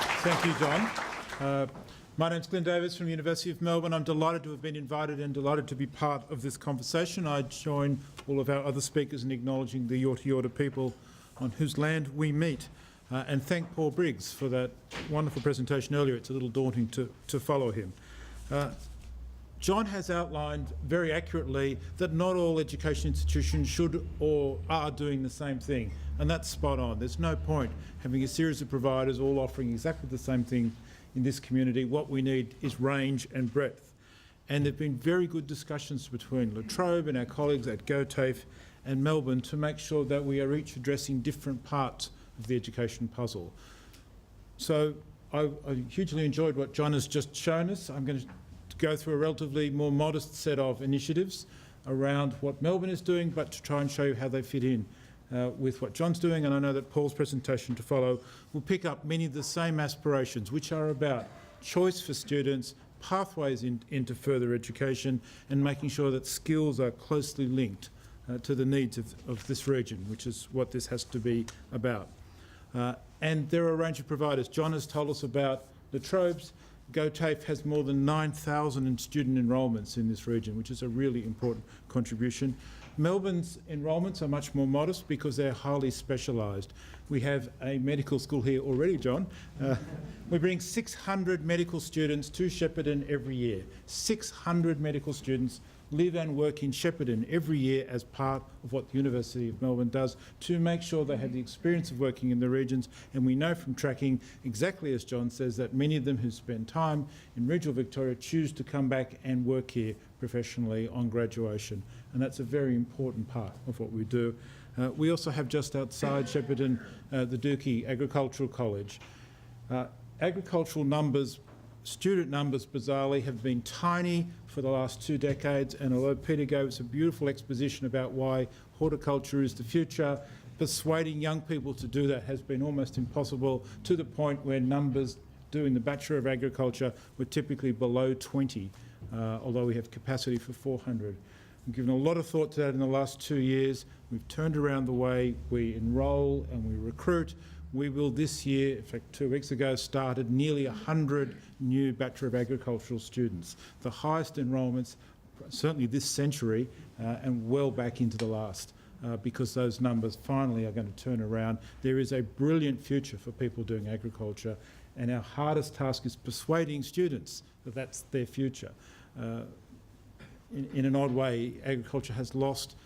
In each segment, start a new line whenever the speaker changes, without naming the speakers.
Thank you, John. My name's Glynn from the University of Melbourne. I'm delighted to have been invited and delighted to be part of this conversation. I join all of our other speakers in acknowledging the Yorta Yorta people on whose land we meet. And thank Paul Briggs for that wonderful presentation earlier. It's a little daunting to follow him. John has outlined very accurately that not all education institutions should or are doing the same thing, and that's spot on. There's no point having a series of providers all offering exactly the same thing in this community. What we need is range and breadth. And there have been very good discussions between La Trobe and our colleagues at GoTAFE and Melbourne to make sure that we are each addressing different parts of the education puzzle. So I hugely enjoyed what John has just shown us. I'm going to go through a relatively more modest set of initiatives around what Melbourne is doing, but to try and show you how they fit in with what John's doing. And I know that Paul's presentation to follow will pick up many of the same aspirations, which are about choice for students, pathways into further education, and making sure that skills are closely linked to the needs of this region, which is what this has to be about. And there are a range of providers. John has told us about La Trobe's. GoTAFE has more than 9,000 student enrolments in this region, which is a really important contribution. Melbourne's enrolments are much more modest because they're highly specialised. We have a medical school here already, John. We bring 600 medical students to Shepparton every year. 600 medical students live and work in Shepparton every year as part of what the University of Melbourne does to make sure they have the experience of working in the regions. And we know from tracking, exactly as John says, that many of them who spend time in regional Victoria choose to come back and work here professionally on graduation. And that's a very important part of what we do. We also have just outside Shepparton the Dookie Agricultural College. Agricultural numbers, student numbers, bizarrely, have been tiny for the last 2 decades, and although Peter gave us a beautiful exposition about why horticulture is the future, persuading young people to do that has been almost impossible, to the point where numbers doing the Bachelor of Agriculture were typically below 20, although we have capacity for 400. We've given a lot of thought to that in the last 2 years. We've turned around the way we enrol and we recruit. We will this year, in fact 2 weeks ago, started nearly 100 new Bachelor of Agricultural students, the highest enrolments certainly this century and well back into the last, because those numbers finally are going to turn around. There is a brilliant future for people doing agriculture, and our hardest task is persuading students that that's their future. In an odd way, agriculture has lost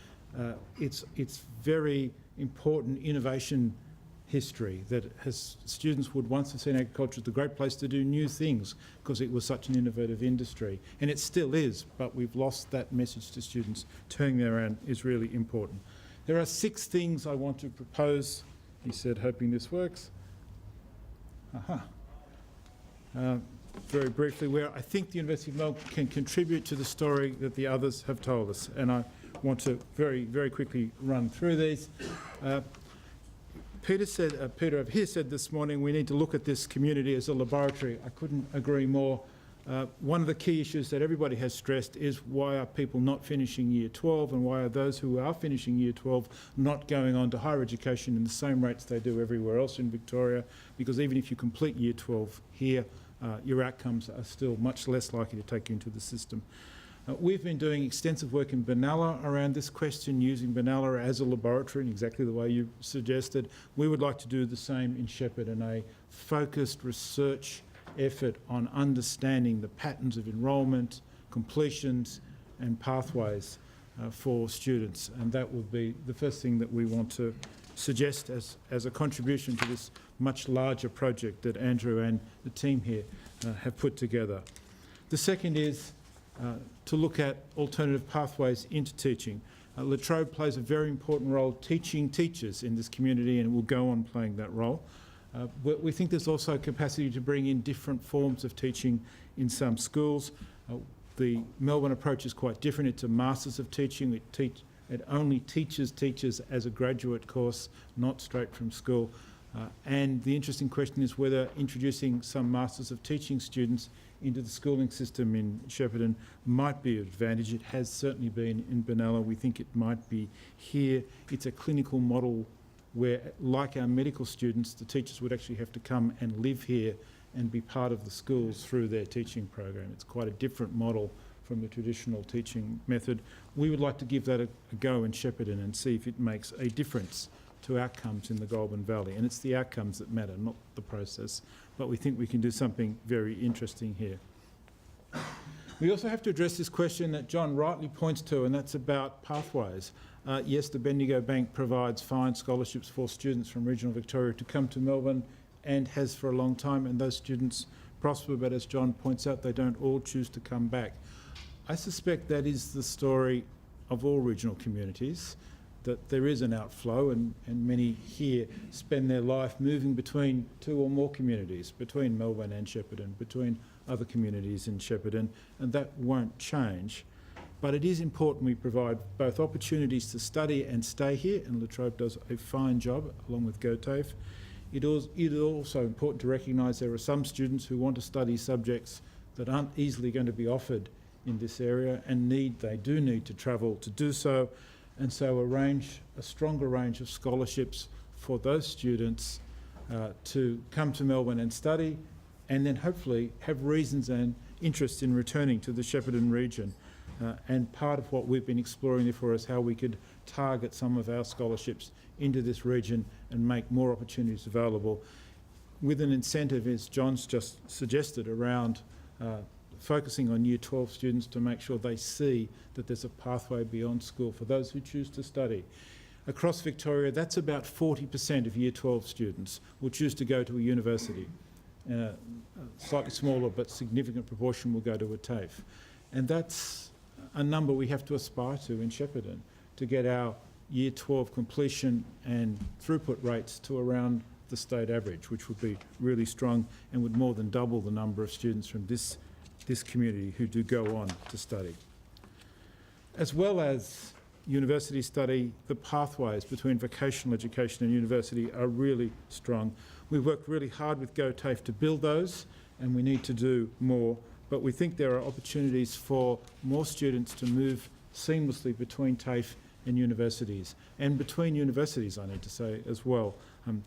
its very important innovation history, that students would once have seen agriculture as the great place to do new things because it was such an innovative industry. And it still is, but we've lost that message to students. Turning that around is really important. There are 6 things I want to propose, he said, hoping this works. Very briefly, where I think the University of Melbourne can contribute to the story that the others have told us. And I want to very, very quickly run through these. Peter over here said this morning we need to look at this community as a laboratory. I couldn't agree more. One of the key issues that everybody has stressed is why are people not finishing Year 12, and why are those who are finishing Year 12 not going on to higher education in the same rates they do everywhere else in Victoria? Because even if you complete Year 12 here, your outcomes are still much less likely to take you into the system. We've been doing extensive work in Benalla around this question, using Benalla as a laboratory in exactly the way you suggested. We would like to do the same in Shepparton, a focused research effort on understanding the patterns of enrolment, completions and pathways for students. And that would be the first thing that we want to suggest as a contribution to this much larger project that Andrew and the team here have put together. The second is to look at alternative pathways into teaching. La Trobe plays a very important role teaching teachers in this community, and will go on playing that role. But we think there's also a capacity to bring in different forms of teaching in some schools. The Melbourne approach is quite different. It's a Masters of Teaching. It only teaches teachers as a graduate course, not straight from school. And the interesting question is whether introducing some Masters of Teaching students into the schooling system in Shepparton might be an advantage. It has certainly been in Benalla. We think it might be here. It's a clinical model where, like our medical students, the teachers would actually have to come and live here and be part of the schools through their teaching program. It's quite a different model from the traditional teaching method. We would like to give that a go in Shepparton and see if it makes a difference to outcomes in the Goulburn Valley. And it's the outcomes that matter, not the process. But we think we can do something very interesting here. We also have to address this question that John rightly points to, and that's about pathways. Yes, the Bendigo Bank provides fine scholarships for students from regional Victoria to come to Melbourne, and has for a long time, and those students prosper, but as John points out, they don't all choose to come back. I suspect that is the story of all regional communities, that there is an outflow, and many here spend their life moving between two or more communities, between Melbourne and Shepparton, between other communities in Shepparton, and that won't change. But it is important we provide both opportunities to study and stay here, and La Trobe does a fine job, along with GoTAFE. It is also important to recognise there are some students who want to study subjects that aren't easily going to be offered in this area, and they do need to travel to do so, and so a stronger range of scholarships for those students to come to Melbourne and study, and then hopefully have reasons and interest in returning to the Shepparton region. And part of what we've been exploring therefore is how we could target some of our scholarships into this region and make more opportunities available, with an incentive, as John's just suggested, around focusing on Year 12 students to make sure they see that there's a pathway beyond school for those who choose to study. Across Victoria, that's about 40% of Year 12 students will choose to go to a university. A slightly smaller but significant proportion will go to a TAFE. And that's a number we have to aspire to in Shepparton, to get our Year 12 completion and throughput rates to around the state average, which would be really strong and would more than double the number of students from this community who do go on to study. As well as university study, the pathways between vocational education and university are really strong. We've worked really hard with GoTAFE to build those, and we need to do more, but we think there are opportunities for more students to move seamlessly between TAFE and universities, and between universities, I need to say, as well,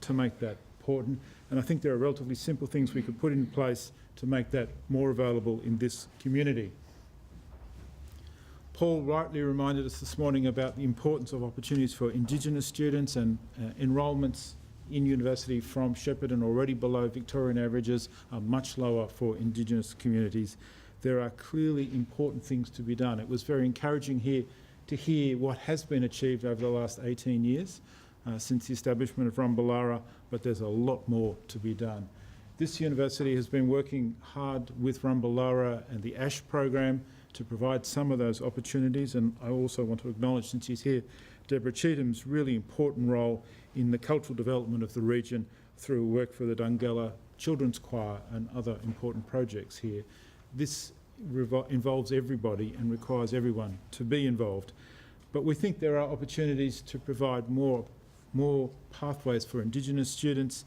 to make that important. And I think there are relatively simple things we could put in place to make that more available in this community. Paul rightly reminded us this morning about the importance of opportunities for Indigenous students, and enrolments in university from Shepparton, already below Victorian averages, are much lower for Indigenous communities. There are clearly important things to be done. It was very encouraging here to hear what has been achieved over the last 18 years since the establishment of Rumballara, but there's a lot more to be done. This university has been working hard with Rumballara and the ASH program to provide some of those opportunities, and I also want to acknowledge, since she's here, Deborah Cheatham's really important role in the cultural development of the region through work for the Dungella Children's Choir and other important projects here. This involves everybody and requires everyone to be involved. But we think there are opportunities to provide more pathways for Indigenous students.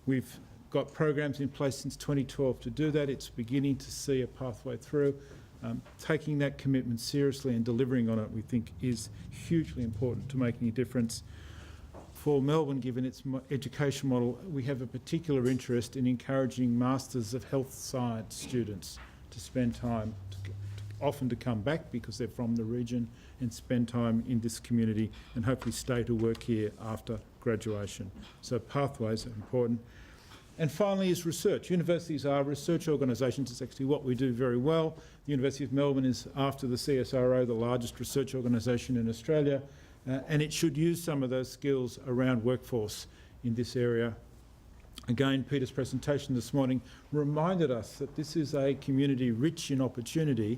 We've got programs in place since 2012 to do that. It's beginning to see a pathway through. Taking that commitment seriously and delivering on it, we think, is hugely important to making a difference. For Melbourne, given its education model, we have a particular interest in encouraging Masters of Health Science students to spend time, often to come back because they're from the region, and spend time in this community and hopefully stay to work here after graduation. So pathways are important. And finally is research. Universities are research organisations. It's actually what we do very well. The University of Melbourne is, after the CSIRO, the largest research organisation in Australia, and it should use some of those skills around workforce in this area. Again, Peter's presentation this morning reminded us that this is a community rich in opportunity,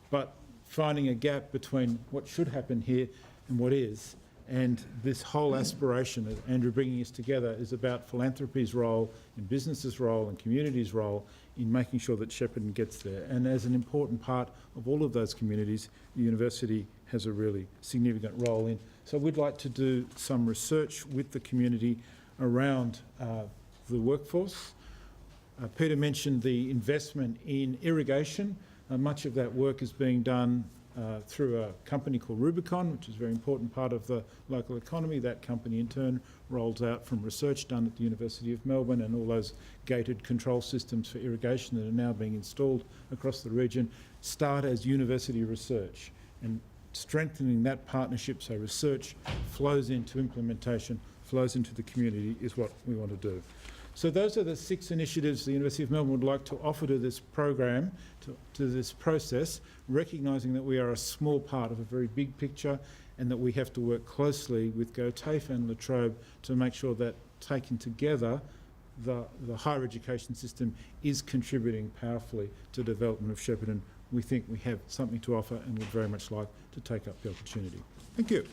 but finding a gap between what should happen here and what is. And this whole aspiration of Andrew bringing us together is about philanthropy's role, and business's role, and community's role in making sure that Shepparton gets there. And as an important part of all of those communities, the university has a really significant role in. So we'd like to do some research with the community around the workforce. Peter mentioned the investment in irrigation. Much of that work is being done through a company called Rubicon, which is a very important part of the local economy. That company in turn rolls out from research done at the University of Melbourne and all those gated control systems for irrigation that are now being installed across the region start as university research, and strengthening that partnership so research flows into implementation, flows into the community is what we want to do. So those are the 6 initiatives the University of Melbourne would like to offer to this program, to this process, recognising that we are a small part of a very big picture and that we have to work closely with GoTAFE and La Trobe to make sure that taken together the higher education system is contributing powerfully to the development of Shepparton. We think we have something to offer and would very much like to take up the opportunity. Thank you.